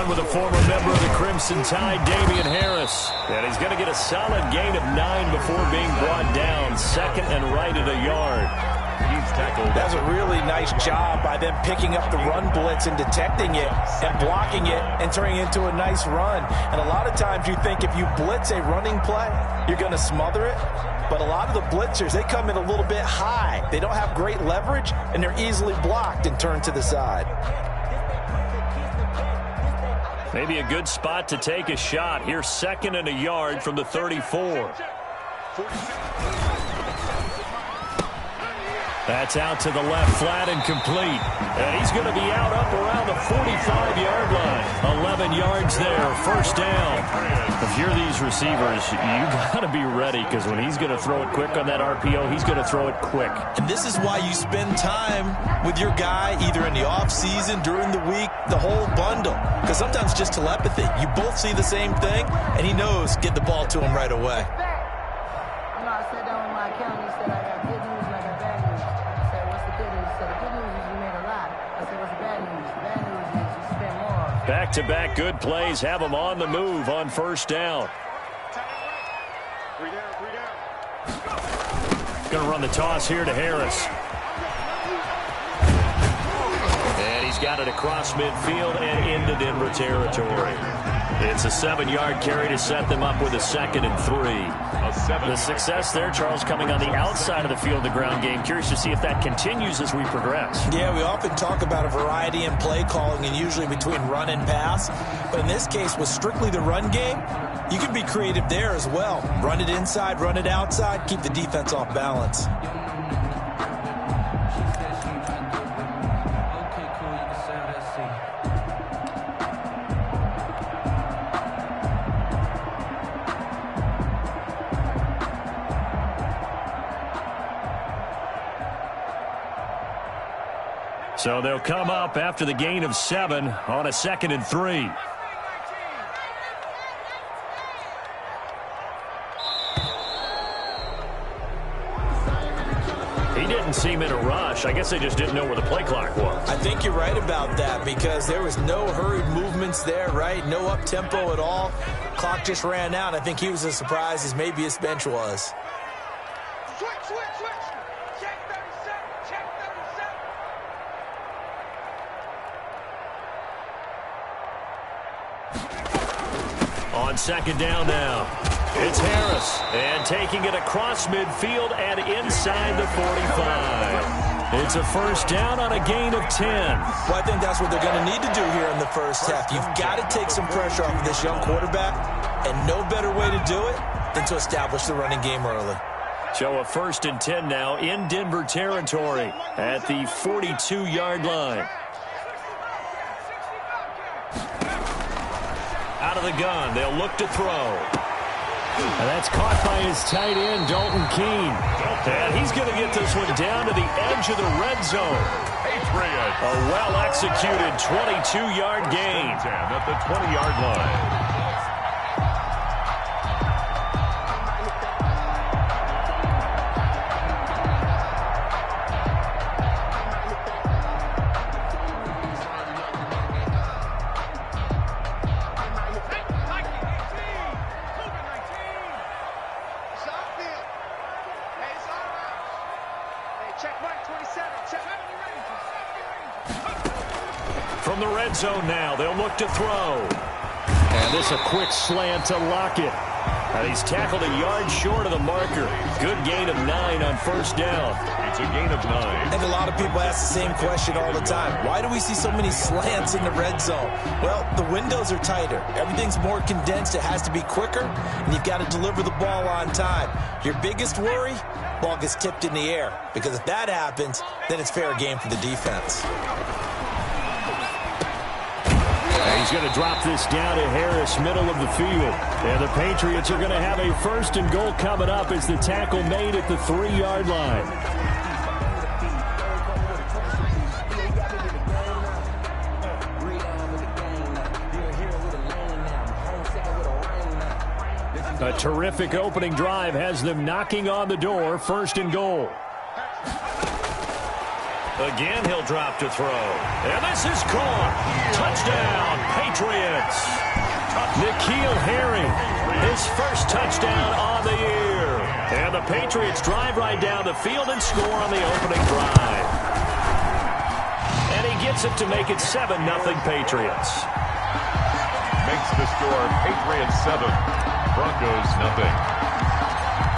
with a former member of the Crimson Tide, Damian Harris. And he's going to get a solid gain of 9 before being brought down. Second and right at a yard. He's tackled. That's a really nice job by them picking up the run blitz and detecting it and blocking it and turning it into a nice run. And a lot of times you think if you blitz a running play, you're going to smother it. But a lot of the blitzers, they come in a little bit high. They don't have great leverage, and they're easily blocked and turned to the side. Maybe a good spot to take a shot. Here's second and a yard from the 34. That's out to the left, flat and complete. And he's going to be out up around the 45-yard line. 11 yards there, first down. If you're these receivers, you got to be ready, because when he's going to throw it quick on that RPO, he's going to throw it quick. And this is why you spend time with your guy, either in the offseason, during the week, the whole bundle. Because sometimes just telepathy. You both see the same thing, and he knows get the ball to him right away. I sat down with my accountant. He said, I got good news and I got bad news. I said, what's the good news? He said, the good news is you made a lot. I said, what's the bad news? The bad news is you spent more. Back-to-back good plays have him on the move on first down. Going to run the toss here to Harris. And he's got it across midfield and into Denver territory. It's a 7-yard carry to set them up with a 2nd and 3. The success there, Charles, coming on the outside of the field, the ground game. Curious to see if that continues as we progress. Yeah, we often talk about a variety in play calling and usually between run and pass. But in this case, with strictly the run game, you can be creative there as well. Run it inside, run it outside, keep the defense off balance. So they'll come up after the gain of 7 on a 2nd and 3. He didn't seem in a rush. I guess they just didn't know where the play clock was. I think you're right about that, because there was no hurried movements there, right? No up-tempo at all. Clock just ran out. I think he was as surprised as maybe his bench was. On second down now, it's Harris, and taking it across midfield and inside the 45. It's a first down on a gain of 10. Well, I think that's what they're going to need to do here in the first half. You've got to take some pressure off of this young quarterback, and no better way to do it than to establish the running game early. So a 1st and 10 now in Denver territory at the 42-yard line. Out of the gun, they'll look to throw. And that's caught by his tight end, Dalton Keene. And he's going to get this one down to the edge of the red zone. A well-executed 22-yard gain. At the 20-yard line. From the red zone now, they'll look to throw. And this a quick slant to Lockett. And he's tackled a yard short of the marker. Good gain of 9 on first down. It's a gain of 9. And a lot of people ask the same question all the time. Why do we see so many slants in the red zone? Well, the windows are tighter. Everything's more condensed. It has to be quicker, and you've got to deliver the ball on time. Your biggest worry? Ball gets tipped in the air. Because if that happens, then it's fair game for the defense. He's going to drop this down to Harris, middle of the field. And the Patriots are going to have a 1st and goal coming up as the tackle made at the 3-yard line. A terrific opening drive has them knocking on the door. 1st and goal. Again, he'll drop to throw. And this is caught. Touchdown, Patriots. N'Keal Harry, his first touchdown on the year. And the Patriots drive right down the field and score on the opening drive. And he gets it to make it 7-0 Patriots. Makes the score Patriots 7, Broncos 0.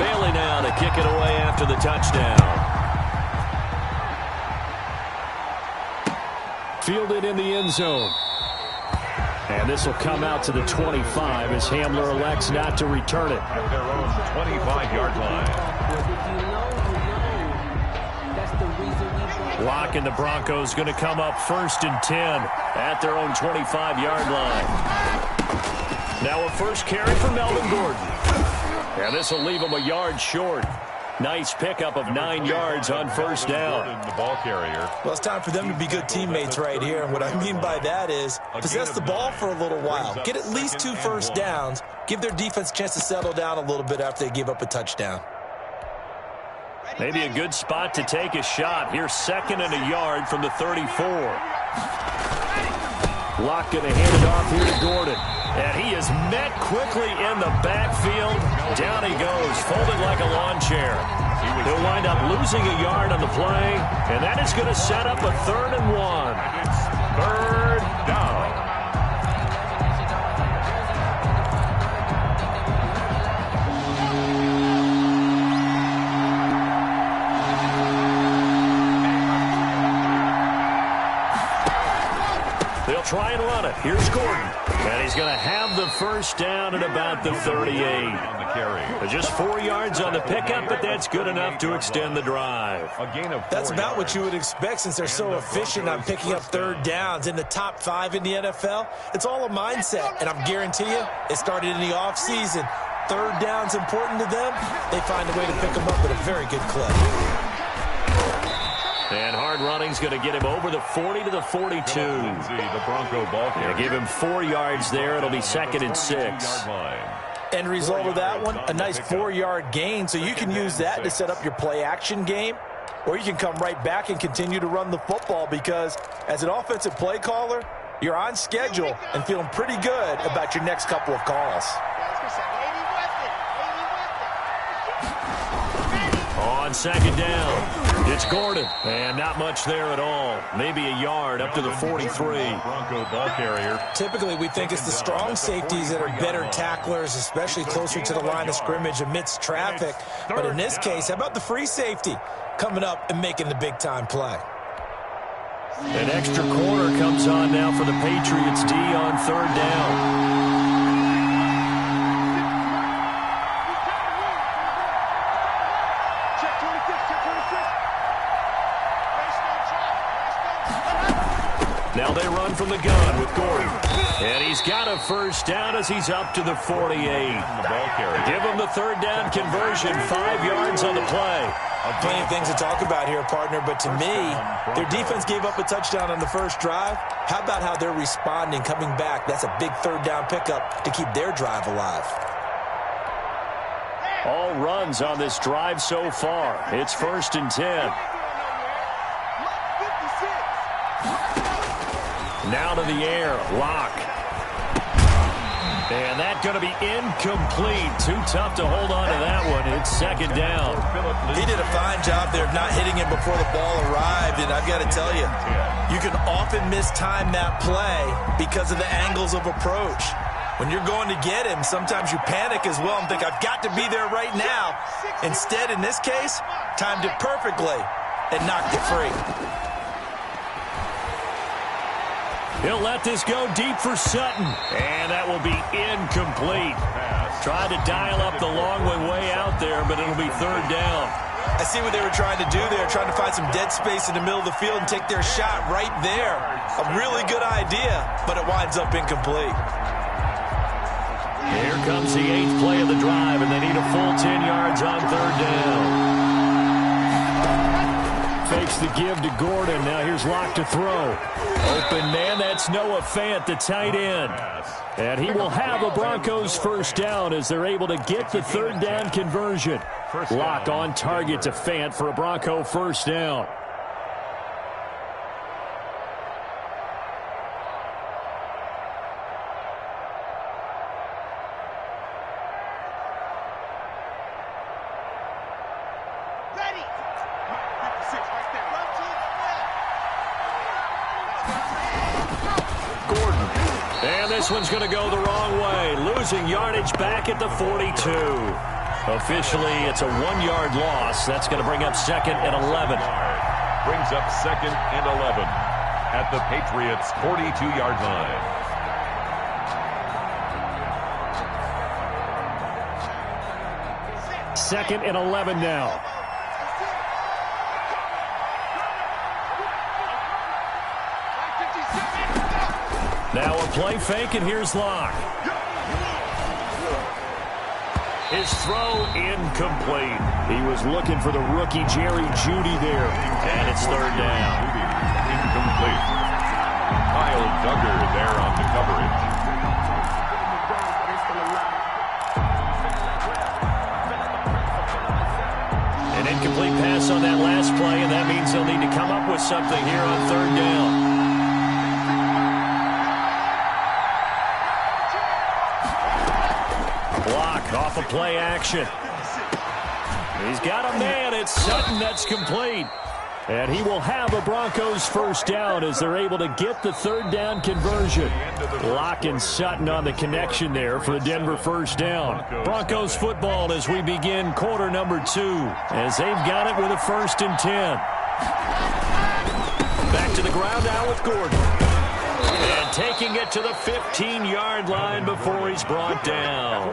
Bailey now to kick it away after the touchdown. Fielded in the end zone. And this will come out to the 25 as Hamler elects not to return it. At their own 25-yard line. Locke and the Broncos going to come up 1st and 10 at their own 25-yard line. Now a first carry for Melvin Gordon. And this will leave him a yard short. Nice pickup of 9 yards on first down. The ball carrier. Well, it's time for them to be good teammates right here. And what I mean by that is possess the ball for a little while. Get at least 2 first downs. Give their defense a chance to settle down a little bit after they give up a touchdown. Maybe a good spot to take a shot. Here's 2nd and a yard from the 34. Locke going to hand it off here to Gordon. And he is met quickly in the backfield. Down he goes, folded like a lawn chair. He'll wind up losing a yard on the play, and that is going to set up a 3rd and 1. It's 3rd down. They'll try and run it. Here's Gordon. And he's going to have the first down at about the 38. On the carry. Just 4 yards on the pickup, but that's good enough to extend the drive. A gain of 4 That's about yards. what you would expect since they're so efficient on picking up 3rd downs. In the top 5 in the NFL, it's all a mindset. And I'm guarantee you, it started in the offseason. 3rd down's important to them. They find a way to pick them up at a very good clip. And hard running's going to get him over the 40 to the 42. The Bronco ball carrier. Give him 4 yards there. It'll be 2nd and 6. End result of that one, a nice 4-yard gain. So you can use that to set up your play-action game, or you can come right back and continue to run the football because as an offensive play caller, you're on schedule and feeling pretty good about your next couple of calls. On 2nd down, it's Gordon. And not much there at all. Maybe a yard up to the 43. Bronco ball carrier. Typically, we think it's the strong safeties that are better tacklers, especially closer to the line of scrimmage amidst traffic. But in this case, how about the free safety coming up and making the big-time play? An extra corner comes on now for the Patriots D on 3rd down. Now they run from the gun with Gordon. And he's got a first down as he's up to the 48. The ball carrier. Give him the 3rd down conversion, 5 yards on the play. Plenty of things to talk about here, partner, but to me, their defense gave up a touchdown on the first drive. How about how they're responding, coming back? That's a big 3rd down pickup to keep their drive alive. All runs on this drive so far. It's 1st and 10. Now to the air, Locke. And that's going to be incomplete. Too tough to hold on to that one. It's 2nd down. He did a fine job there of not hitting him before the ball arrived, and I've got to tell you, you can often mistime that play because of the angles of approach. When you're going to get him, sometimes you panic as well and think, I've got to be there right now. Instead, in this case, timed it perfectly and knocked it free. He'll let this go deep for Sutton. And that will be incomplete. Tried to dial up the long way out there, but it'll be 3rd down. I see what they were trying to do there, trying to find some dead space in the middle of the field and take their shot right there. A really good idea, but it winds up incomplete. Here comes the 8th play of the drive, and they need a full 10 yards on 3rd down. Fakes the give to Gordon. Now here's Locke to throw. Open man, that's Noah Fant, the tight end. And he will have a Broncos first down as they're able to get the 3rd down conversion. Locke on target to Fant for a Bronco first down. this one's going to go the wrong way. Losing yardage back at the 42. Officially, it's a 1-yard loss. That's going to bring up 2nd and 11. Brings up 2nd and 11 at the Patriots' 42-yard line. Second and 11 now. Now a play fake, and here's Locke. His throw incomplete. He was looking for the rookie Jerry Jeudy there. And it's 3rd down. Incomplete. Kyle Duggar there on the coverage. An incomplete pass on that last play, and that means they'll need to come up with something here on 3rd down. Off a play action. He's got a man. It's Sutton. That's complete. And he will have a Broncos 1st down as they're able to get the 3rd down conversion. Locke and Sutton on the connection there for the Denver 1st down. Broncos football as we begin quarter number 2 as they've got it with a 1st and 10. Back to the ground now with Gordon. And taking it to the 15-yard line before he's brought down.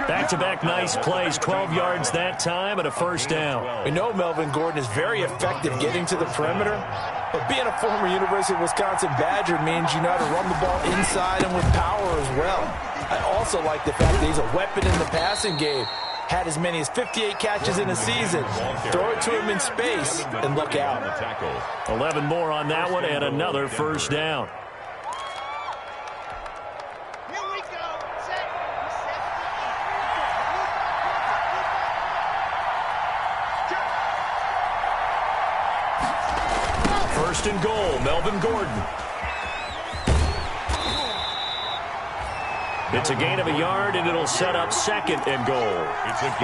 Back-to-back nice plays, 12 yards that time and a 1st down. We know Melvin Gordon is very effective getting to the perimeter, but being a former University of Wisconsin Badger means you know how to run the ball inside and with power as well. I also like the fact that he's a weapon in the passing game. Had as many as 58 catches in a season. Throw it to him in space and look out. 11 more on that one and another 1st down. First and goal, Melvin Gordon. It's a gain of a yard, and it'll set up 2nd and goal.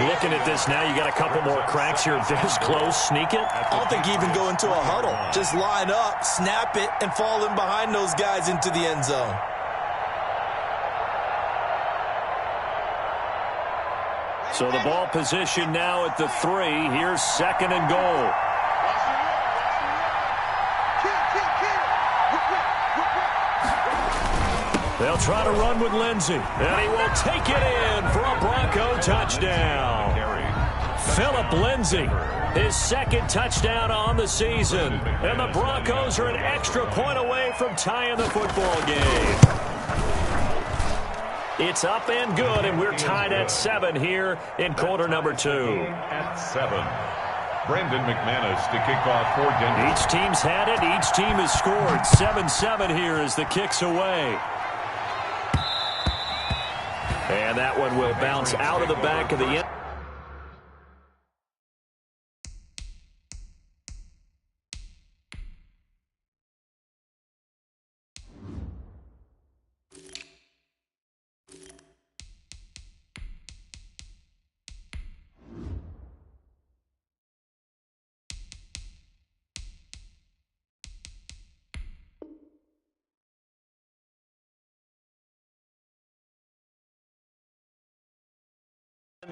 Looking at this now, you got a couple more cracks here. This close, sneak it. I don't think you even go into a huddle. Just line up, snap it, and fall in behind those guys into the end zone. So the ball position now at the 3. Here's 2nd and goal. They'll try to run with Lindsey, and he will take it in for a Bronco touchdown. Phillip Lindsey, his 2nd touchdown on the season, and the Broncos are an extra point away from tying the football game. It's up and good, and we're tied at 7 here in quarter number 2. At 7. Brandon McManus to kick off for Denver. Each team's had it. Each team has scored. 7-7 here as the kick's away. And that one will bounce out of the back of the end.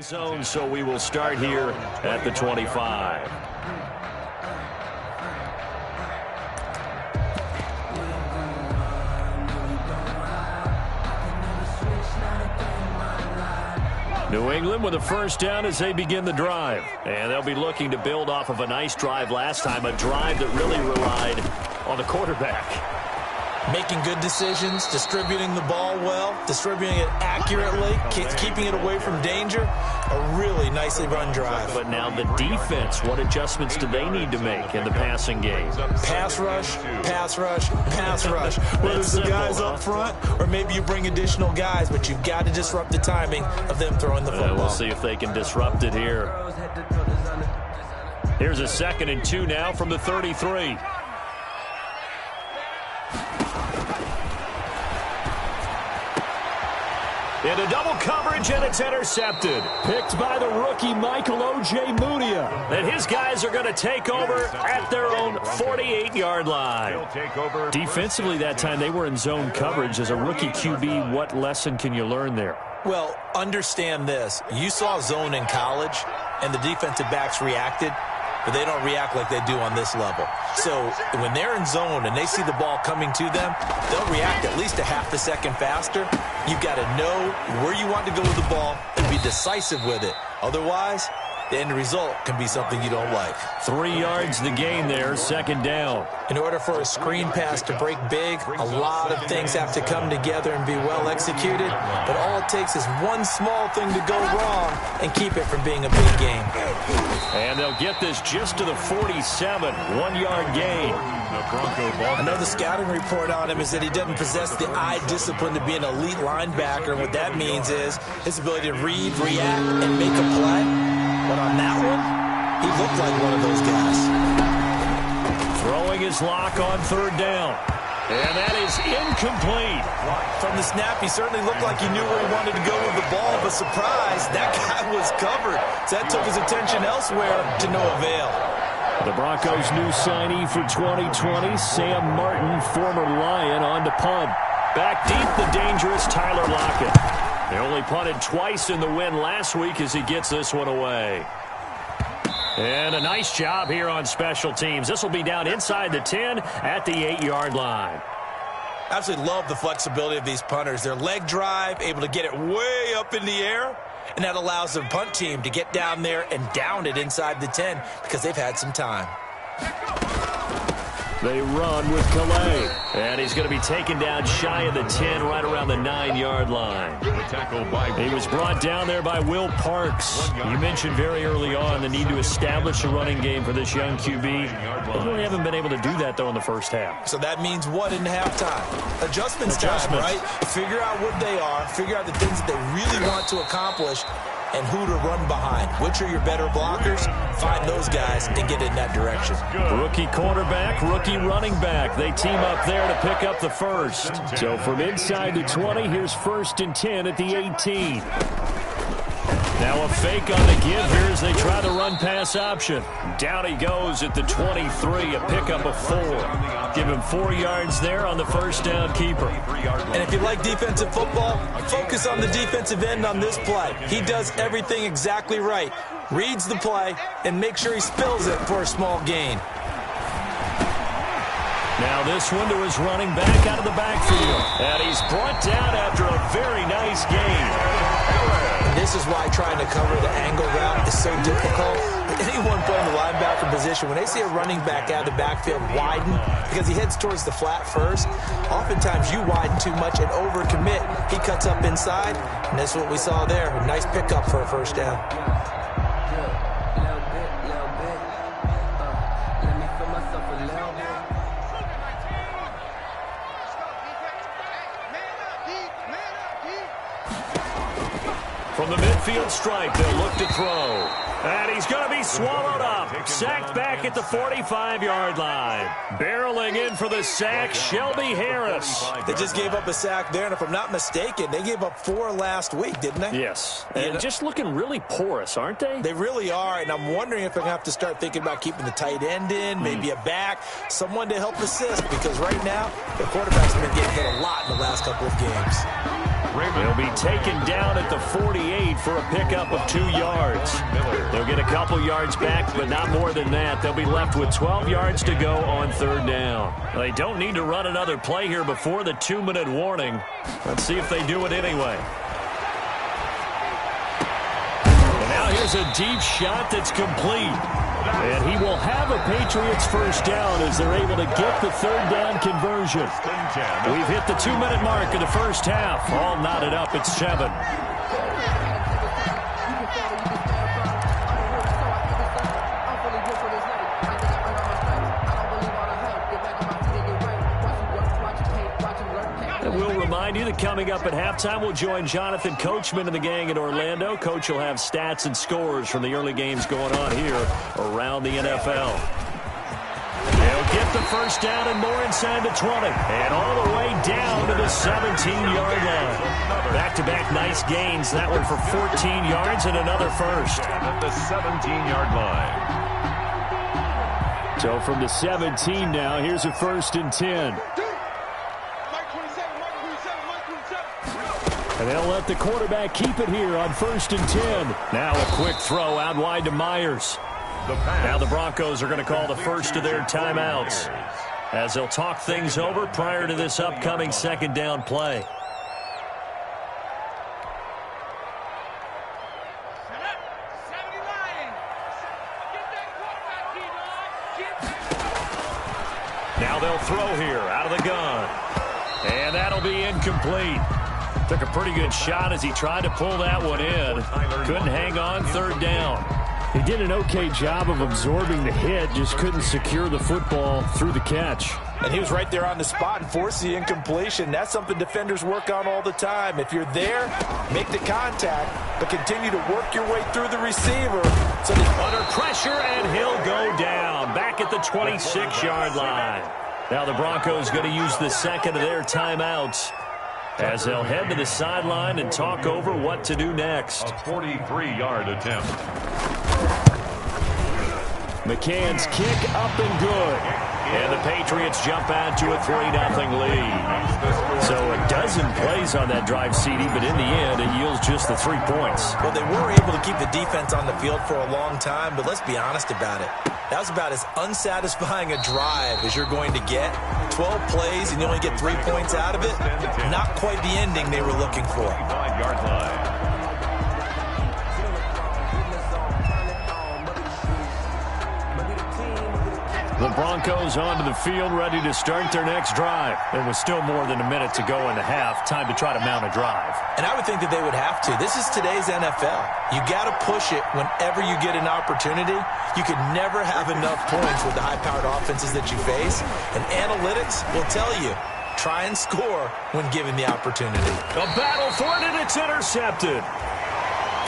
Zone, so we will start here at the 25. New England with a 1st down as they begin the drive. And they'll be looking to build off of a nice drive last time, a drive that really relied on the quarterback. Making good decisions, distributing the ball well, distributing it accurately, keeping it away from danger. A really nicely run drive. But now the defense, what adjustments do they need to make in the passing game? Pass rush, pass rush, pass rush. Whether it's the guys up front or maybe you bring additional guys, but you've got to disrupt the timing of them throwing the football. We'll see if they can disrupt it here. Here's a 2nd and 2 now from the 33. Into double coverage, and it's intercepted. Picked by the rookie Michael O.J. Mudia. And his guys are going to take over at their own 48-yard line. Defensively that time, they were in zone coverage. As a rookie QB, what lesson can you learn there? Well, understand this. You saw zone in college, and the defensive backs reacted, but they don't react like they do on this level. So when they're in zone and they see the ball coming to them, they'll react at least a half a second faster. You've got to know where you want to go with the ball and be decisive with it. Otherwise, the end result can be something you don't like. 3 yards the gain there, second down. In order for a screen pass to break big, a lot of things have to come together and be well executed. But all it takes is one small thing to go wrong and keep it from being a big game. And they'll get this just to the 47, 1-yard gain. I know the scouting report on him is that he doesn't possess the eye discipline to be an elite linebacker. And what that means is his ability to read, react, and make a play. But on that one, he looked like one of those guys. Throwing his lock on third down. And that is incomplete. From the snap, he certainly looked like he knew where he wanted to go with the ball, but surprise, that guy was covered. So that took his attention elsewhere to no avail. The Broncos' new signee for 2020, Sam Martin, former Lion, on to punt. Back deep, the dangerous Tyler Lockett. They only punted twice in the win last week as he gets this one away. And a nice job here on special teams. This will be down inside the 10 at the 8-yard line. Absolutely love the flexibility of these punters. Their leg drive, able to get it way up in the air, and that allows the punt team to get down there and down it inside the 10 because they've had some time. They run with Calais. And he's going to be taken down shy of the 10, right around the 9-yard line. He was brought down there by Will Parks. You mentioned very early on the need to establish a running game for this young QB. They really haven't been able to do that, though, in the first half. So that means what in halftime? Adjustments time, right? Figure out what they are. Figure out the things that they really want to accomplish and who to run behind. Which are your better blockers? Find those guys and get in that direction. Rookie quarterback, rookie running back. They team up there to pick up the first. So from inside the 20, here's 1st and 10 at the 18. Now a fake on the give here as they try to run pass option. Down he goes at the 23, a pickup of 4. Give him 4 yards there on the first down keeper. And if you like defensive football, focus on the defensive end on this play. He does everything exactly right. Reads the play and make sure he spills it for a small gain. Now this one to his running back out of the backfield. And he's brought down after a very nice gain. And this is why trying to cover the angle route is so difficult. Anyone playing the linebacker position, when they see a running back out of the backfield widen, because he heads towards the flat first, oftentimes you widen too much and overcommit. He cuts up inside, and that's what we saw there. A nice pickup for a first down. From the midfield stripe, they'll look to throw. And he's going to be swallowed up. Sacked back at the 45-yard line. Barreling in for the sack, Shelby Harris. They just gave up a sack there, and if I'm not mistaken, they gave up 4 last week, didn't they? Yes. And just looking really porous, aren't they? They really are, and I'm wondering if they're going to have to start thinking about keeping the tight end in, maybe a back, someone to help assist, because right now, the quarterback's been getting hit a lot in the last couple of games. He'll be taken down at the 48 for a pickup of 2 yards. They'll get a couple yards back, but not more than that. They'll be left with 12 yards to go on third down. They don't need to run another play here before the 2-minute warning. Let's see if they do it anyway. And now here's a deep shot that's complete. And he will have a Patriots first down as they're able to get the third down conversion. We've hit the 2-minute mark of the first half. All knotted up at 7. We'll remind you that coming up at halftime, we'll join Jonathan Coachman and the gang in Orlando. Coach will have stats and scores from the early games going on here around the NFL. They'll get the first down and more inside the 20. And all the way down to the 17-yard line. Back-to-back nice gains. That one for 14 yards and another first. At the 17-yard line. So from the 17 now, here's a 1st and 10. And they'll let the quarterback keep it here on 1st and 10. Now a quick throw out wide to Myers. Now the Broncos are going to call the first of their timeouts as they'll talk things over prior to this upcoming 2nd down play. Now they'll throw here out of the gun. And that'll be incomplete. Took a pretty good shot as he tried to pull that one in. Couldn't hang on, 3rd down. He did an okay job of absorbing the hit, just couldn't secure the football through the catch. And he was right there on the spot and forced the incompletion. That's something defenders work on all the time. If you're there, make the contact, but continue to work your way through the receiver. So under pressure, and he'll go down. Back at the 26-yard line. Now the Broncos going to use the 2nd of their timeouts as they'll head to the sideline and talk over what to do next. A 43-yard attempt. McCann's kick up and good. And the Patriots jump out to a 3-0 lead. So a dozen plays on that drive, CD, but in the end, it yields just the 3 points. Well, they were able to keep the defense on the field for a long time, but let's be honest about it. That was about as unsatisfying a drive as you're going to get. 12 plays and you only get 3 points out of it. Not quite the ending they were looking for. 5-yard line. The Broncos onto the field, ready to start their next drive. There was still more than a minute to go in the half. Time to try to mount a drive. And I would think that they would have to. This is today's NFL. You got to push it whenever you get an opportunity. You could never have enough points with the high-powered offenses that you face. And analytics will tell you, try and score when given the opportunity. A battle for it, and it's intercepted.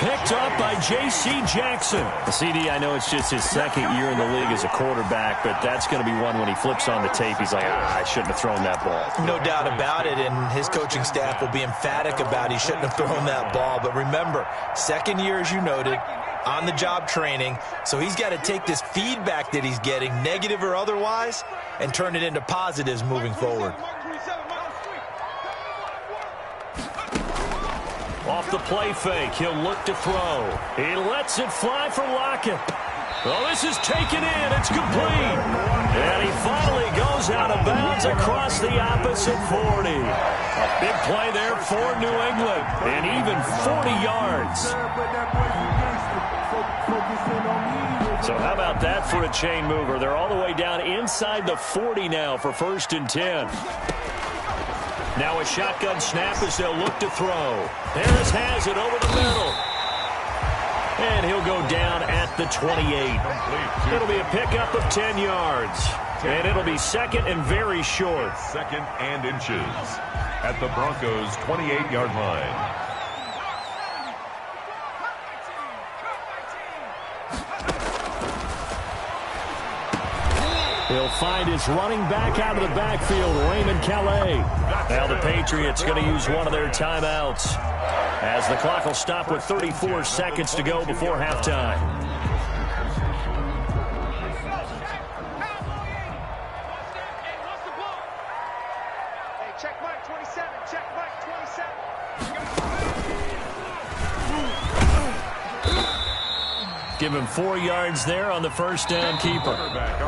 Picked up by J.C. Jackson. CD, I know it's just his 2nd year in the league as a quarterback, but that's going to be one when he flips on the tape. He's like, I shouldn't have thrown that ball. No doubt about it, and his coaching staff will be emphatic about he shouldn't have thrown that ball. But remember, 2nd year, as you noted, on-the-job training, so he's got to take this feedback that he's getting, negative or otherwise, and turn it into positives moving forward. Off the play fake, he'll look to throw. He lets it fly for Lockett. Well, this is taken in. It's complete. And he finally goes out of bounds across the opposite 40. A big play there for New England. And even 40 yards. So how about that for a chain mover? They're all the way down inside the 40 now for 1st and 10. Now a shotgun snap as they'll look to throw. Harris has it over the middle. And he'll go down at the 28. It'll be a pickup of 10 yards. And it'll be 2nd and very short. 2nd and inches at the Broncos' 28-yard line. He'll find his running back out of the backfield, Raymond Calais. Now the Patriots going to use one of their timeouts as the clock will stop with 34 seconds to go before halftime. Check Mike 27, check Mike 27. Give him 4 yards there on the 1st down keeper.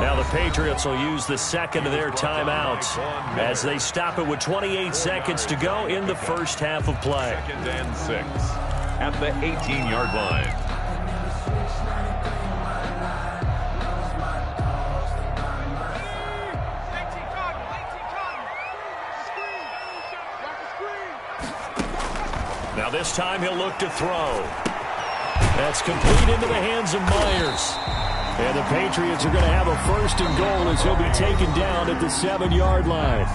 Now the Patriots will use the 2nd of their timeouts as they stop it with 28 seconds to go in the first half of play. 2nd and 6 at the 18-yard line. Now this time he'll look to throw. That's complete into the hands of Myers. And the Patriots are going to have a 1st and goal as he'll be taken down at the 7-yard line.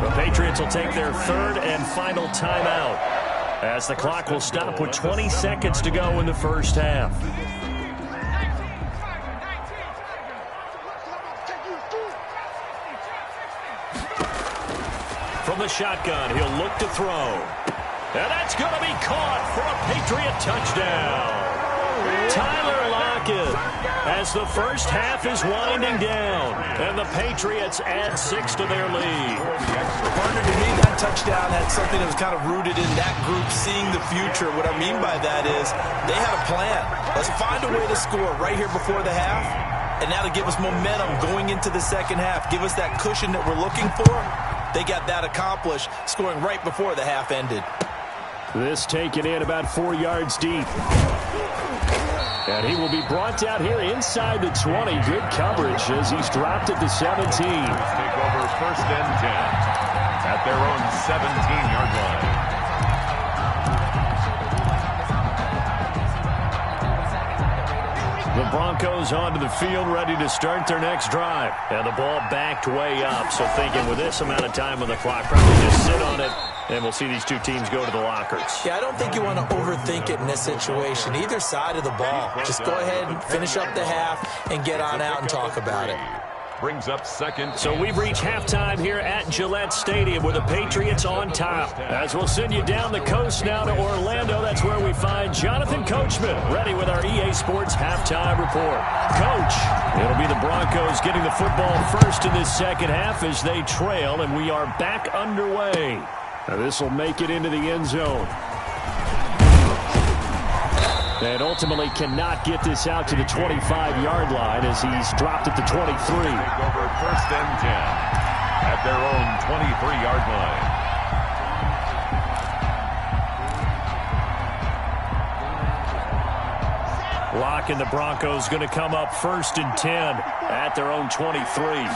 The Patriots will take their 3rd and final timeout as the clock will stop with 20 seconds to go in the first half. from the shotgun. He'll look to throw. And that's going to be caught for a Patriot touchdown. Tyler Lockett, as the first half is winding down, and the Patriots add 6 to their lead. Partner, to me, that touchdown had something that was kind of rooted in that group seeing the future. What I mean by that is they had a plan. Let's find a way to score right here before the half, and that'll give us momentum going into the second half, give us that cushion that we're looking for. They got that accomplished, scoring right before the half ended. This taken in about 4 yards deep. And he will be brought down here inside the 20. Good coverage as he's dropped at the 17. Take over first and 10 at their own 17-yard line. The Broncos onto the field, ready to start their next drive. And the ball backed way up. So thinking with this amount of time on the clock, probably just sit on it, and we'll see these two teams go to the lockers. Yeah, I don't think you want to overthink it in this situation. Either side of the ball. Just go ahead and finish up the half and get on out and talk about it. Brings up second. So we've reached halftime here at Gillette Stadium with the Patriots on top. As we'll send you down the coast now to Orlando, that's where we find Jonathan Coachman ready with our EA Sports halftime report. Coach, it'll be the Broncos getting the football first in this second half as they trail, and we are back underway. Now this will make it into the end zone. And ultimately cannot get this out to the 25-yard line as he's dropped at the 23. Take over first and 10 at their own 23-yard line. Lock and the Broncos going to come up first and 10 at their own 23.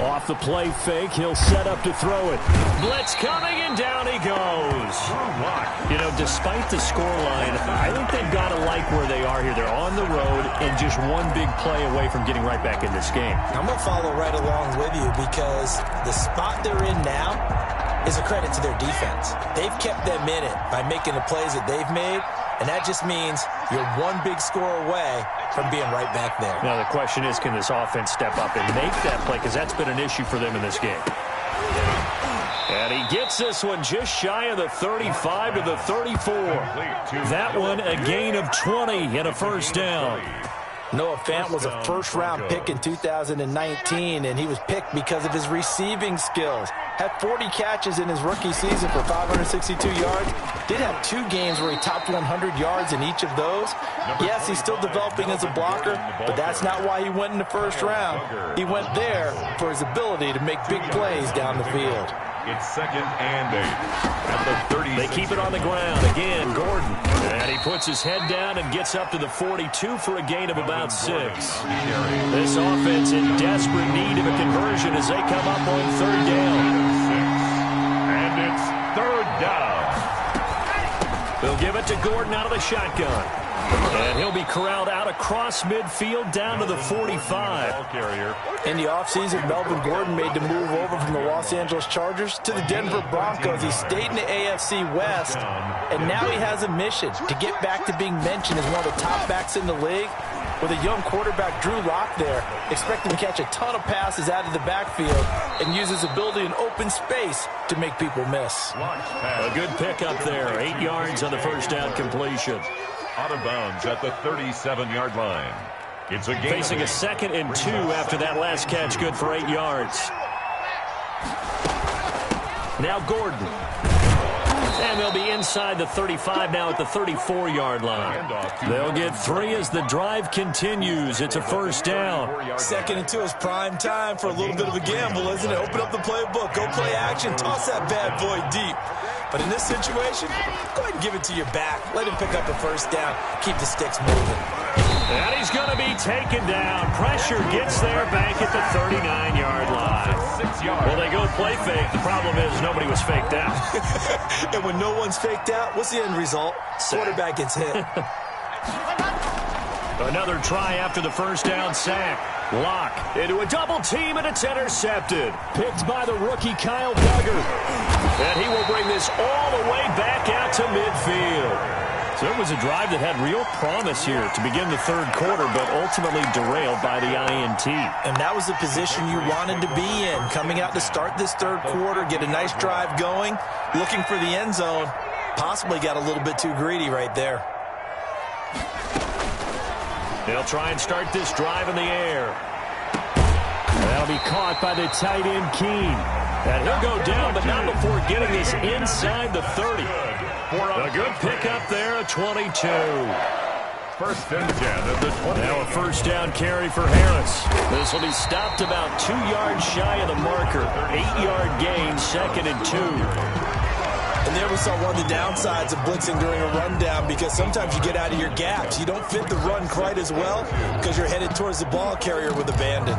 Off the play fake, he'll set up to throw it. Blitz coming, and down he goes. You know, despite the scoreline, I think they've got to like where they are here. They're on the road and just one big play away from getting right back in this game. I'm going to follow right along with you because the spot they're in now is a credit to their defense. They've kept them in it by making the plays that they've made, and that just means you're one big score away from being right back there. Now the question is, can this offense step up and make that play? Because that's been an issue for them in this game. And he gets this one just shy of the 35 to the 34. That one a gain of 20 and a first down. Noah Fant was a first-round pick in 2019, and he was picked because of his receiving skills. Had 40 catches in his rookie season for 562 yards. Did have 2 games where he topped 100 yards in each of those. Yes, he's still developing as a blocker, but that's not why he went in the first round. He went there for his ability to make big plays down the field. It's second and 8 at the 30. They keep it on the ground. Again, Gordon. And he puts his head down and gets up to the 42 for a gain of about 6. This offense in desperate need of a conversion as they come up on third down. And it's third down. They'll give it to Gordon out of the shotgun. And he'll be corralled out across midfield down to the 45. In the offseason, Melvin Gordon made the move over from the Los Angeles Chargers to the Denver Broncos. He stayed in the AFC West, and now he has a mission to get back to being mentioned as one of the top backs in the league. With a young quarterback, Drew Lock, there, expect him to catch a ton of passes out of the backfield and use his ability in open space to make people miss. A good pickup there. 8 yards on the first down completion. Out of bounds at the 37-yard line. It's a game. Facing a 2nd and 2 after that last catch, good for 8 yards. Now Gordon. And they'll be inside the 35 now at the 34-yard line. They'll get 3 as the drive continues. It's a first down. 2nd and 2 is prime time for a little bit of a gamble, isn't it? Open up the playbook, go play action, toss that bad boy deep. But in this situation, go ahead and give it to your back. Let him pick up the first down. Keep the sticks moving. And he's going to be taken down. Pressure gets there back at the 39-yard line. 6 yards. Well, they go play fake. The problem is nobody was faked out. And when no one's faked out, what's the end result? Quarterback gets hit. Another try after the first down sack. Lock into a double team, and it's intercepted. Picked by the rookie Kyle Duggar. And he will bring this all the way back out to midfield. So it was a drive that had real promise here to begin the third quarter, but ultimately derailed by the INT. And that was the position you wanted to be in. Coming out to start this third quarter, get a nice drive going, looking for the end zone. Possibly got a little bit too greedy right there. They'll try and start this drive in the air. That'll be caught by the tight end, Keene. And he'll go down, but not before getting this inside the 30. A good pickup there, a 22. First and 10 at the 20. Now a first down carry for Harris. This will be stopped about 2 yards shy of the marker. 8-yard gain, 2nd and 2. And there we saw one of the downsides of blitzing during a rundown, because sometimes you get out of your gaps. You don't fit the run quite as well because you're headed towards the ball carrier with abandon.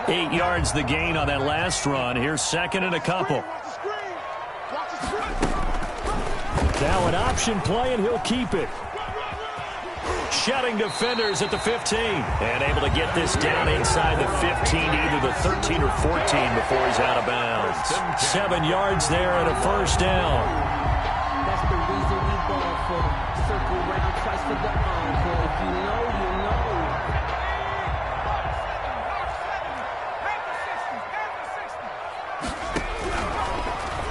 8 yards the gain on that last run. Here's 2nd and a couple. Now an option play, and he'll keep it. Shedding defenders at the 15. And able to get this down inside the 15, either the 13 or 14 before he's out of bounds. 7 yards there and a first down. That's the reason we ball for. Circle round twice for the encore. If you know, you know.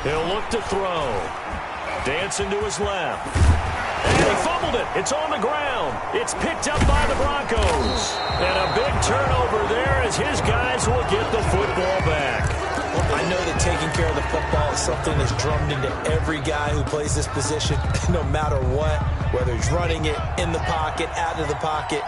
He'll look to throw. Dancing to his left. And he fumbled it. It's on the ground. It's picked up by the Broncos. And a big turnover there as his guys will get the football back. I know that taking care of the football is something that's drummed into every guy who plays this position, no matter what, whether he's running it, in the pocket, out of the pocket.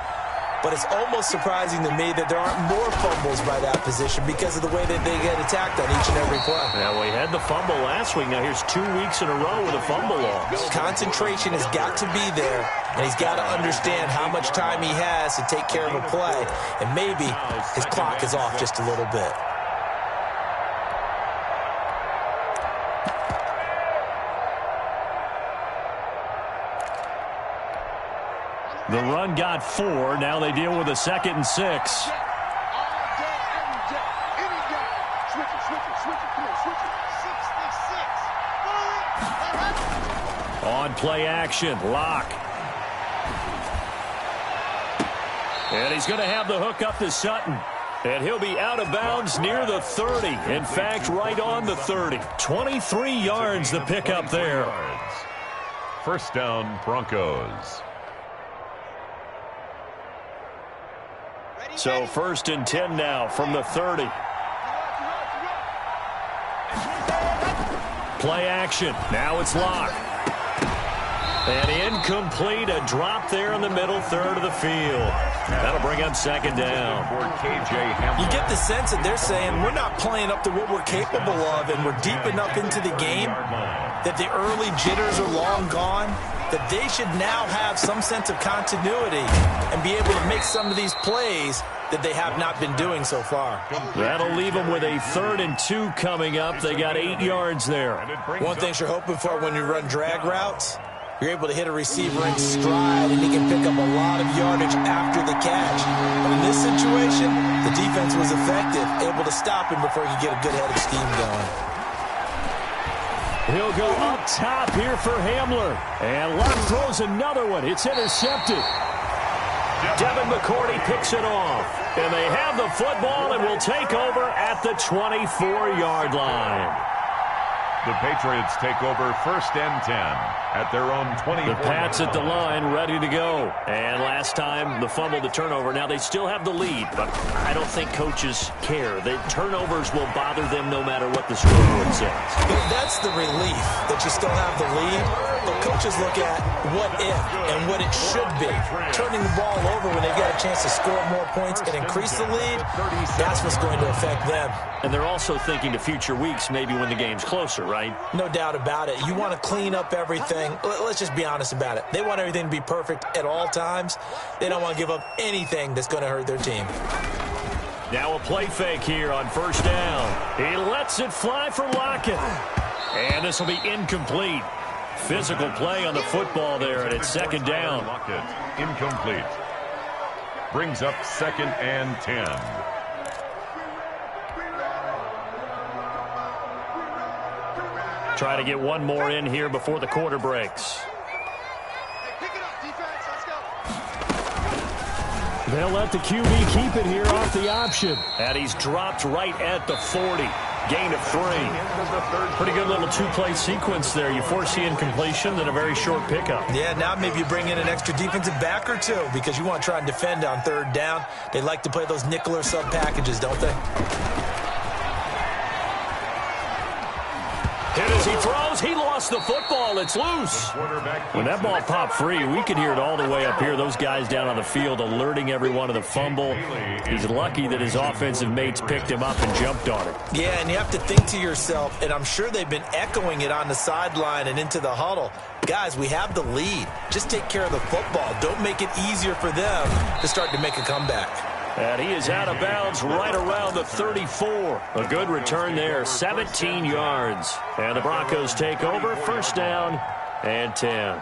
But it's almost surprising to me that there aren't more fumbles by that position because of the way that they get attacked on each and every play. Yeah, we had the fumble last week. Now here's 2 weeks in a row with a fumble loss. Concentration has got to be there, and he's got to understand how much time he has to take care of a play. And maybe his clock is off just a little bit. The run got 4. Now they deal with a 2nd and 6. On play action, Locke. And he's going to have the hook up to Sutton. And he'll be out of bounds near the 30. In fact, right on the 30. 23 yards the pickup there. First down, Broncos. So 1st and 10 now from the 30. Play action. Now it's Locke. And incomplete. A drop there in the middle third of the field. That'll bring up 2nd down. You get the sense that they're saying we're not playing up to what we're capable of, and we're deep enough into the game that the early jitters are long gone, that they should now have some sense of continuity and be able to make some of these plays that they have not been doing so far. That'll leave them with a 3rd and 2 coming up. They got 8 yards there. One thing you're hoping for when you run drag routes, you're able to hit a receiver in stride, and he can pick up a lot of yardage after the catch. But in this situation, the defense was effective, able to stop him before he could get a good head of steam going. He'll go up top here for Hamler. And Locke throws another one. It's intercepted. Devin McCourty picks it off. And they have the football and will take over at the 24-yard line. The Patriots take over 1st and 10 at their own 20. The Pats at the line, ready to go. And last time, the fumble, the turnover. Now they still have the lead, but I don't think coaches care. The turnovers will bother them no matter what the scoreboard says. That's the relief that you still have the lead. But coaches look at what if and what it should be. Turning the ball over when they get a chance to score more points and increase the lead, that's what's going to affect them. And they're also thinking to future weeks, maybe when the game's closer, right? No doubt about it. You want to clean up everything. Let's just be honest about it. They want everything to be perfect at all times. They don't want to give up anything that's going to hurt their team. Now a play fake here on 1st down. He lets it fly for Lockett. And this will be incomplete. Physical play on the football there, and it's 2nd down. Lockett, incomplete. Brings up 2nd and 10. Try to get one more in here before the quarter breaks. They'll let the QB keep it here off the option. And he's dropped right at the 40. Gain of 3. Pretty good little two-play sequence there. You force the incompletion, then a very short pickup. Yeah, now maybe you bring in an extra defensive back or two because you want to try and defend on third down. They like to play those nickel or sub packages, don't they? Hit as he throws. He lost the football. It's loose. When that ball popped free, we could hear it all the way up here. Those guys down on the field alerting everyone of the fumble. He's lucky that his offensive mates picked him up and jumped on it. Yeah, and you have to think to yourself, and I'm sure they've been echoing it on the sideline and into the huddle. Guys, we have the lead. Just take care of the football. Don't make it easier for them to start to make a comeback. And he is out of bounds right around the 34. A good return there, 17 yards. And the Broncos take over, first down and 10.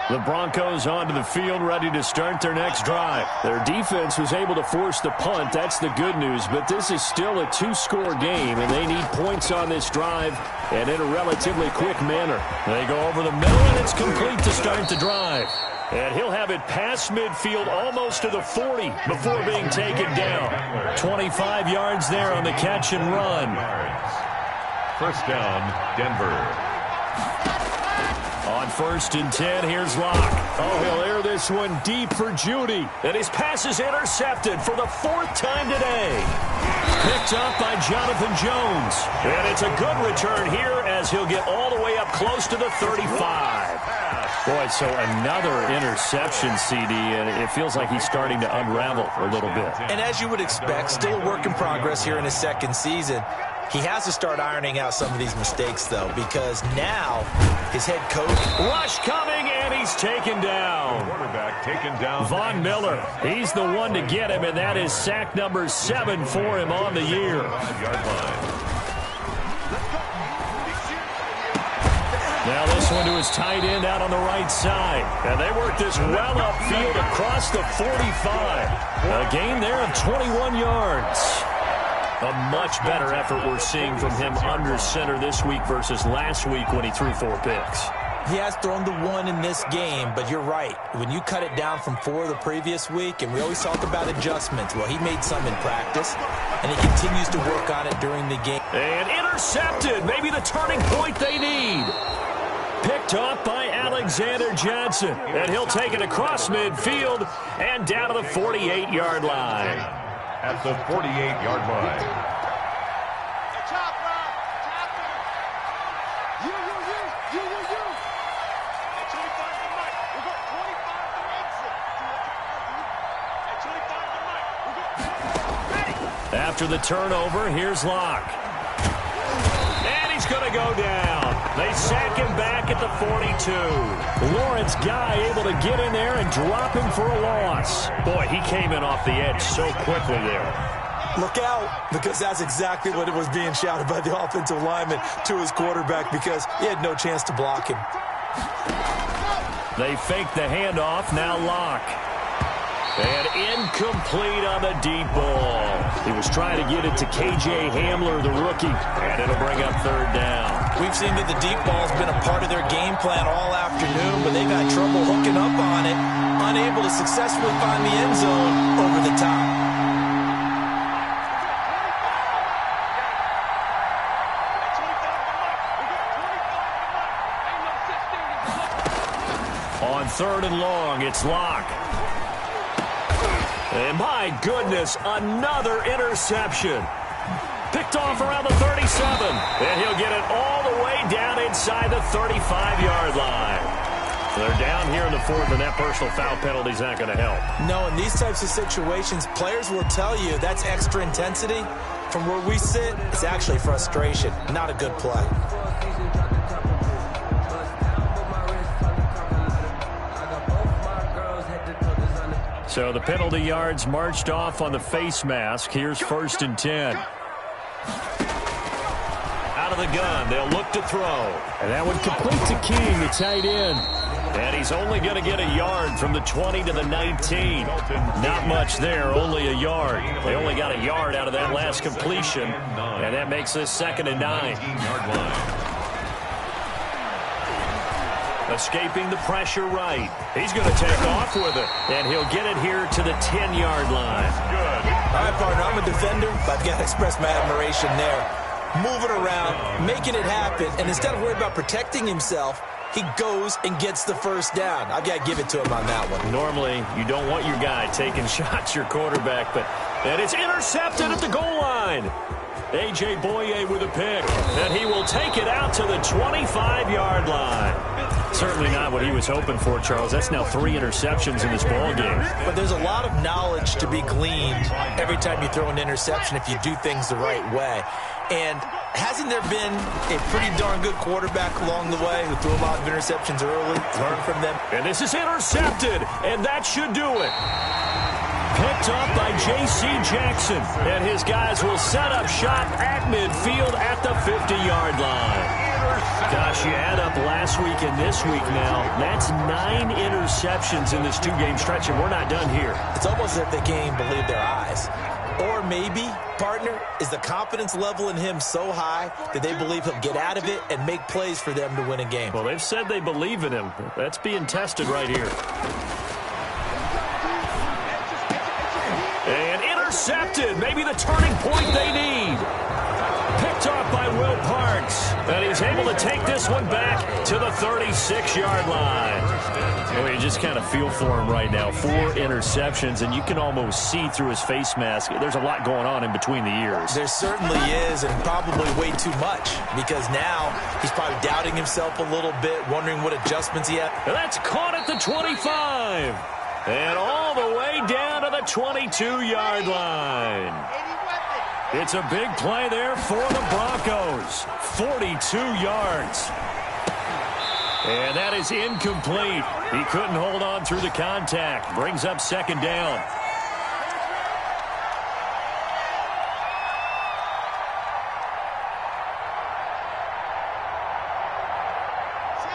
The Broncos onto the field, ready to start their next drive. Their defense was able to force the punt. That's the good news, but this is still a two-score game, and they need points on this drive and in a relatively quick manner. They go over the middle, and it's complete to start the drive. And he'll have it past midfield almost to the 40 before being taken down. 25 yards there on the catch and run. First down, Denver. On first and 10, here's Locke. Oh, he'll air this one deep for Judy. And his pass is intercepted for the 4th time today. Picked up by Jonathan Jones. And it's a good return here as he'll get all the way up close to the 35. Boy, so another interception, CD, and it feels like he's starting to unravel a little bit. And as you would expect, still a work in progress here in his second season. He has to start ironing out some of these mistakes, though, because now his head coach... Rush coming, and he's taken down. Quarterback taken down. Von Miller, he's the one to get him, and that is sack number 7 for him on the year. 5-yard line. Now this one to his tight end out on the right side. And they work this well upfield across the 45. A gain there of 21 yards. A much better effort we're seeing from him under center this week versus last week when he threw 4 picks. He has thrown the 1 in this game, but you're right. When you cut it down from 4 the previous week, and we always talk about adjustments, well, he made some in practice, and he continues to work on it during the game. And intercepted, maybe the turning point they need. Picked off by Alexander Johnson, and he'll take it across midfield and down to the 48-yard line. At the 48-yard line. Chop, Rob. Chop it. You. Hey, 25 to Mike. We'll go 25 to exit. Hey, 25 to Mike. We'll go. Ready. After the turnover, here's Locke. And he's going to go down. They sack him back at the 42. Lawrence Guy able to get in there and drop him for a loss. Boy, he came in off the edge so quickly there. Look out, because that's exactly what it was being shouted by the offensive lineman to his quarterback because he had no chance to block him. They fake the handoff, now Locke. And incomplete on the deep ball. He was trying to get it to K.J. Hamler, the rookie, and it'll bring up third down. We've seen that the deep ball's been a part of their game plan all afternoon, but they've had trouble hooking up on it, unable to successfully find the end zone over the top. On third and long, it's Locke. And my goodness, another interception. Picked off around the 37. And he'll get it all the way down inside the 35-yard line. They're down here in the 4th, and that personal foul penalty is not going to help. No, in these types of situations, players will tell you that's extra intensity. From where we sit, it's actually frustration, not a good play. So the penalty yards marched off on the face mask. Here's first and 10. Out of the gun, they'll look to throw. And that one complete to King, the tight end. And he's only going to get a yard from the 20 to the 19. Not much there, only a yard. They only got a yard out of that last completion, and that makes this 2nd and 9. Escaping the pressure right. He's going to take off with it, and he'll get it here to the 10-yard line. All right, partner, I'm a defender, but I've got to express my admiration there. Moving around, making it happen, and instead of worrying about protecting himself, he goes and gets the first down. I've got to give it to him on that one. Normally, you don't want your guy taking shots, your quarterback, but and it's intercepted at the goal line. A.J. Boye with a pick, and he will take it out to the 25-yard line. Certainly not what he was hoping for, Charles. That's now 3 interceptions in this ball game. But there's a lot of knowledge to be gleaned every time you throw an interception if you do things the right way. And hasn't there been a pretty darn good quarterback along the way who threw a lot of interceptions early? Learn from them. And this is intercepted, and that should do it. Picked up by J.C. Jackson, and his guys will set up shop at midfield at the 50-yard line. Gosh, you add up last week and this week now, that's 9 interceptions in this 2-game stretch, and we're not done here. It's almost as if they can't even believe their eyes. Or maybe, partner, is the confidence level in him so high that they believe he'll get out of it and make plays for them to win a game. Well, they've said they believe in him. That's being tested right here. And intercepted. Maybe the turning point they need. Picked off by Will Parks. And he's able to take this one back to the 36-yard line. Well, you just kind of feel for him right now. 4 interceptions, and you can almost see through his face mask. There's a lot going on in between the ears. There certainly is, and probably way too much, because now he's probably doubting himself a little bit, wondering what adjustments he had. And that's caught at the 25. And all the way down to the 22-yard line. It's a big play there for the Broncos. 42 yards. And that is incomplete. He couldn't hold on through the contact. Brings up 2nd down.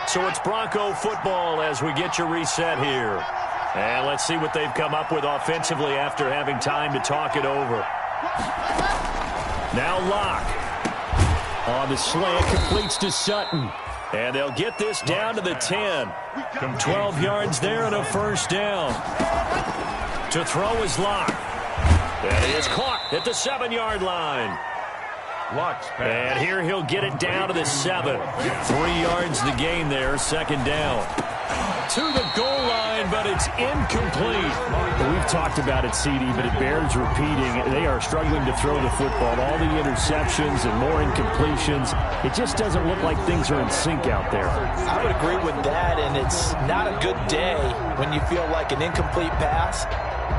So it's Bronco football as we get you reset here. And let's see what they've come up with offensively after having time to talk it over. Now Locke. On the slant, completes to Sutton. And they'll get this down to the 10. 12 yards there and a 1st down. To throw is Locke. And he is caught at the 7-yard line. And here he'll get it down to the 7. 3 yards the gain there, 2nd down. To the goal line, but it's incomplete. We've talked about it, CD, but it bears repeating. They are struggling to throw the football. All the interceptions and more incompletions. It just doesn't look like things are in sync out there. I would agree with that, and it's not a good day when you feel like an incomplete pass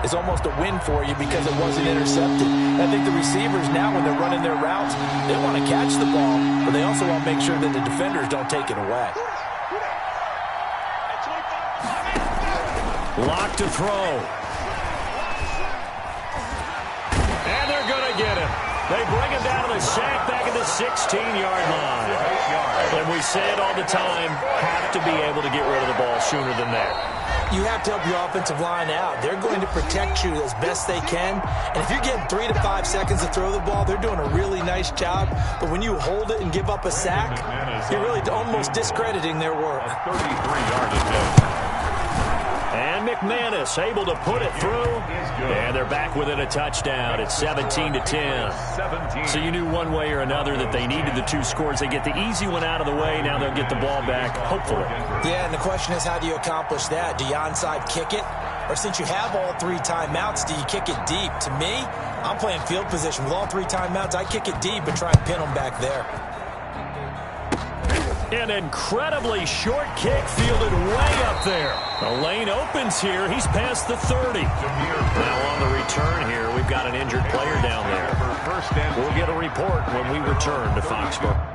is almost a win for you because it wasn't intercepted. And I think the receivers now, when they're running their routes, they want to catch the ball, but they also want to make sure that the defenders don't take it away. Lock to throw. And they're going to get him. They bring him down to the sack back at the 16-yard line. And we say it all the time, have to be able to get rid of the ball sooner than that. You have to help your offensive line out. They're going to protect you as best they can. And if you're getting 3 to 5 seconds to throw the ball, they're doing a really nice job. But when you hold it and give up a sack, you're really almost discrediting their work. 33-yard attempt. And McManus able to put it through. And they're back within a touchdown. It's 17-10. So you knew one way or another that they needed the 2 scores. They get the easy one out of the way. Now they'll get the ball back, hopefully. Yeah, and the question is, how do you accomplish that? Do you onside kick it? Or since you have all 3 timeouts, do you kick it deep? To me, I'm playing field position. With all 3 timeouts, I kick it deep and try and pin them back there. An incredibly short kick fielded way up there. The lane opens here. He's past the 30. Now on the return here, we've got an injured player down there. We'll get a report when we return to Foxborough.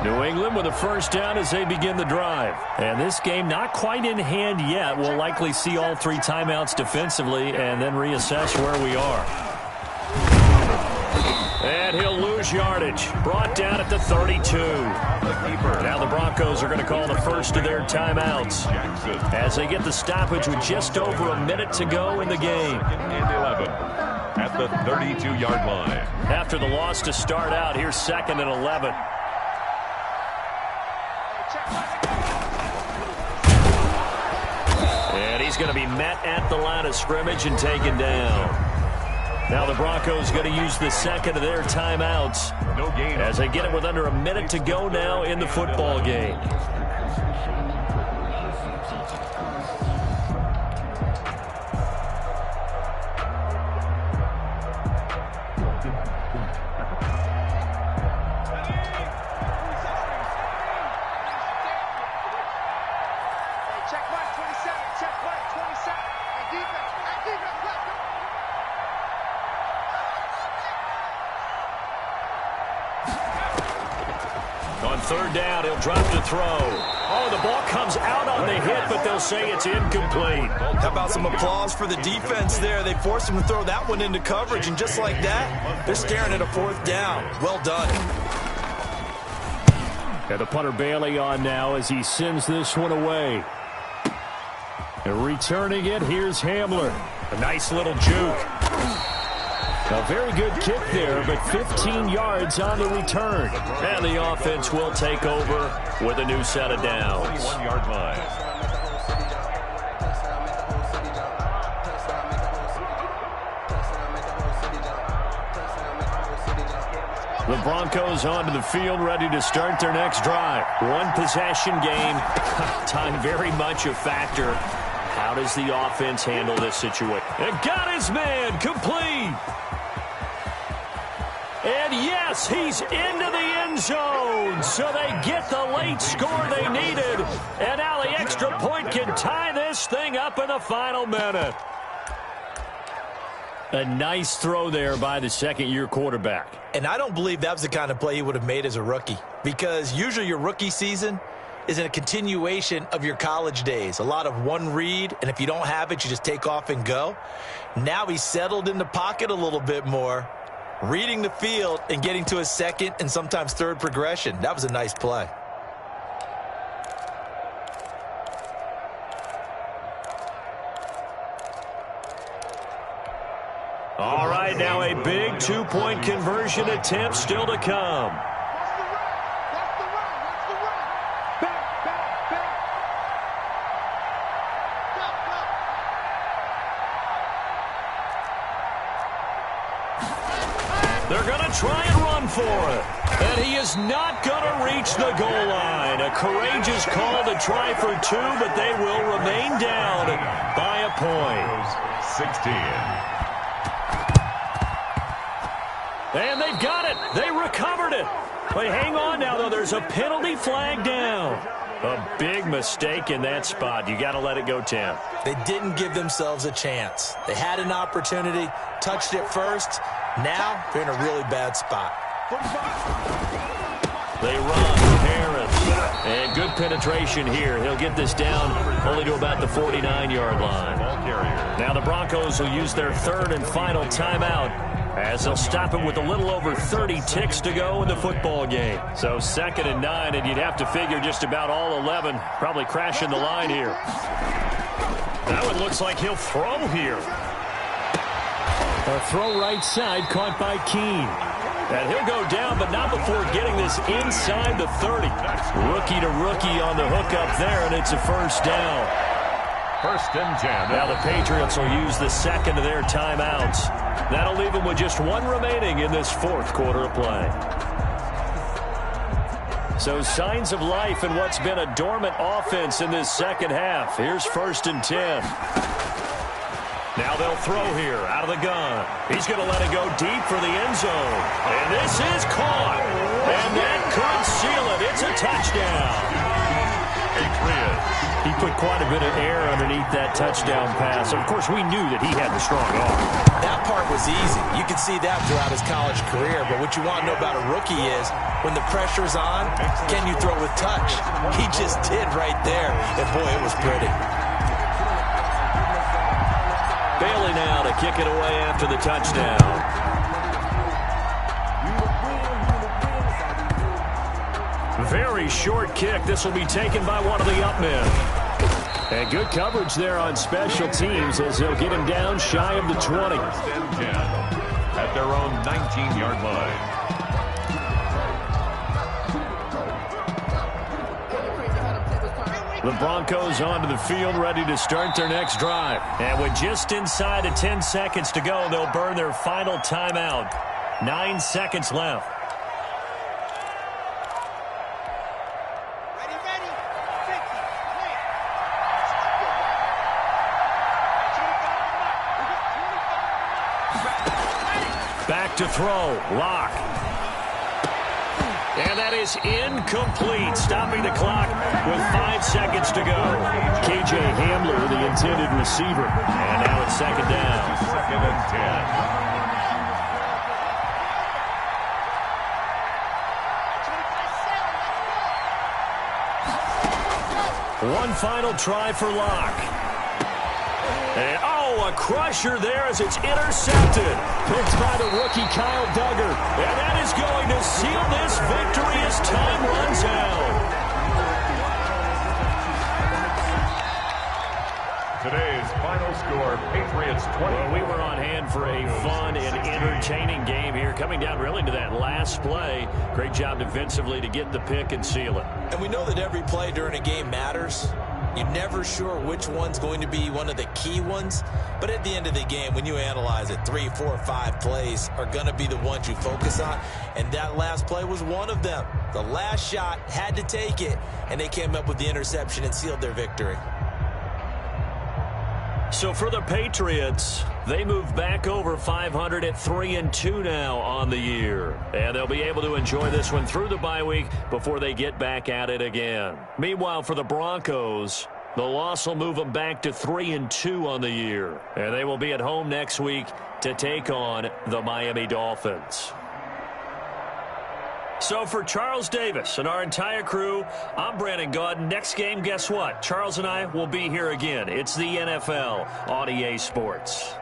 New England with a first down as they begin the drive. And this game not quite in hand yet. We'll likely see all 3 timeouts defensively and then reassess where we are. And he'll lose yardage. Brought down at the 32. Now the Broncos are going to call the first of their timeouts as they get the stoppage with just over a minute to go in the game. And 11 at the 32-yard line. After the loss to start out, here's 2nd and 11. And he's going to be met at the line of scrimmage and taken down. Now the Broncos going to use the second of their timeouts as they get it with under a minute to go now in the football game. On 3rd down, he'll drop to throw. Oh, the ball comes out on the hit, but they'll say it's incomplete. How about some applause for the defense there? They forced him to throw that one into coverage, and just like that, they're staring at a 4th down. Well done. And the punter Bailey on now as he sends this one away. And returning it, here's Hamler. A nice little juke. A very good kick there, but 15 yards on the return. And the offense will take over with a new set of downs. 1-yard line. The Broncos onto the field, ready to start their next drive. 1 possession game. Time very much a factor. How does the offense handle this situation? And got his man complete. And yes, he's into the end zone. So they get the late score they needed. And now the extra point can tie this thing up in the final minute. A nice throw there by the second-year quarterback. And I don't believe that was the kind of play he would have made as a rookie, because usually your rookie season is in a continuation of your college days. A lot of one read, and if you don't have it, you just take off and go. Now he's settled in the pocket a little bit more, reading the field and getting to his second and sometimes third progression. That was a nice play. All right, now a big 2-point conversion attempt still to come. They're going to try and run for it. And he is not going to reach the goal line. A courageous call to try for 2, but they will remain down by a point. 16. And they've got it. They recovered it. But hang on now, though. There's a penalty flag down. A big mistake in that spot. You got to let it go, Tim. They didn't give themselves a chance. They had an opportunity, touched it first. Now they're in a really bad spot. They run. Harris. And good penetration here. He'll get this down only to about the 49-yard line. Now the Broncos will use their 3rd and final timeout, as they'll stop it with a little over 30 ticks to go in the football game. So 2nd and 9, and you'd have to figure just about all 11 probably crashing the line here. That one looks like he'll throw here. A throw right side caught by Keene. And he'll go down, but not before getting this inside the 30. Rookie to rookie on the hook up there, and it's a first down. 1st and 10. Now the Patriots will use the second of their timeouts. That'll leave them with just 1 remaining in this 4th quarter of play. So signs of life in what's been a dormant offense in this second half. Here's 1st and 10. Now they'll throw here out of the gun. He's going to let it go deep for the end zone. And this is caught. And that could seal it. It's a touchdown. Patriots. He put quite a bit of air underneath that touchdown pass. Of course, we knew that he had the strong arm. That part was easy. You can see that throughout his college career. But what you want to know about a rookie is when the pressure's on, can you throw with touch? He just did right there. And, boy, it was pretty. Bailey now to kick it away after the touchdown. Very short kick. This will be taken by one of the up men. And good coverage there on special teams as they'll get him down shy of the 20. At their own 19-yard line. The Broncos onto the field ready to start their next drive. And with just inside of 10 seconds to go, they'll burn their final timeout. 9 seconds left. Back to throw. Lock. And that is incomplete, stopping the clock with 5 seconds to go. K.J. Hamler, the intended receiver. And now it's second down. Second and 10. One final try for Locke. And, a crusher there as it's intercepted. Picked by the rookie Kyle Duggar. And that is going to seal this victory as time runs out. Today's final score, Patriots 20. Well, we were on hand for a fun and entertaining game here. Coming down really to that last play. Great job defensively to get the pick and seal it. And we know that every play during a game matters. You're never sure which one's going to be one of the key ones. But at the end of the game, when you analyze it, 3, 4, 5 plays are going to be the ones you focus on. And that last play was one of them. The last shot had to take it, and they came up with the interception and sealed their victory. So for the Patriots, they move back over 500 at 3-2 now on the year. And they'll be able to enjoy this one through the bye week before they get back at it again. Meanwhile, for the Broncos, the loss will move them back to 3-2 on the year. And they will be at home next week to take on the Miami Dolphins. So for Charles Davis and our entire crew, I'm Brandon Gaudin. Next game, guess what? Charles and I will be here again. It's the NFL on EA Sports.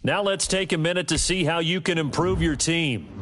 Now let's take a minute to see how you can improve your team.